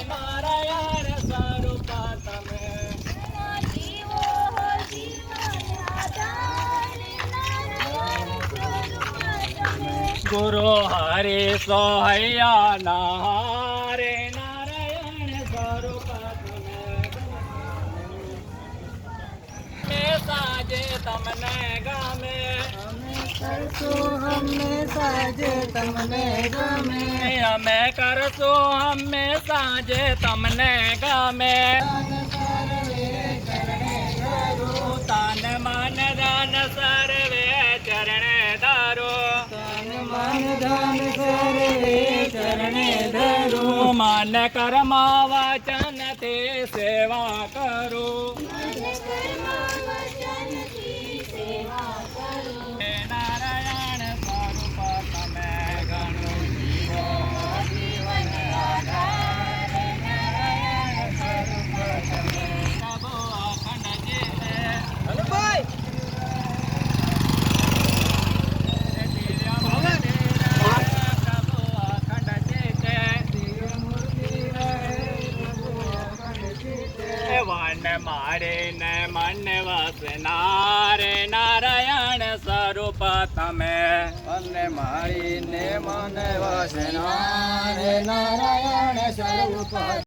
નારાયણ સ્વરૂપ તમે ગુરુ હરે સોહૈયા નારે નારાયણ સ્વરૂપ તમે સાજે તમને ગમે હંમેશા જે તમને ગમે અમે કરશું હંમેશા જે તમને ગમે તાન માન દાન સર્વે ચરણે ધારો મન ધન સર્વે ચરણે ધરો માન કર્મ વચન તે સેવા કરો હે નારાયણ સ્વરૂપ તમે ગણો જીવો જીવન આધાર નારાયણ સ્વરૂપ તમે પ્રભુ અખંડ જીતે હલો ભાઈ વન મારે ને મન વસનારે નારાયણ સ્વરૂપ તમે મને મારીને મન વસનારે નારાયણ સ્વરૂપ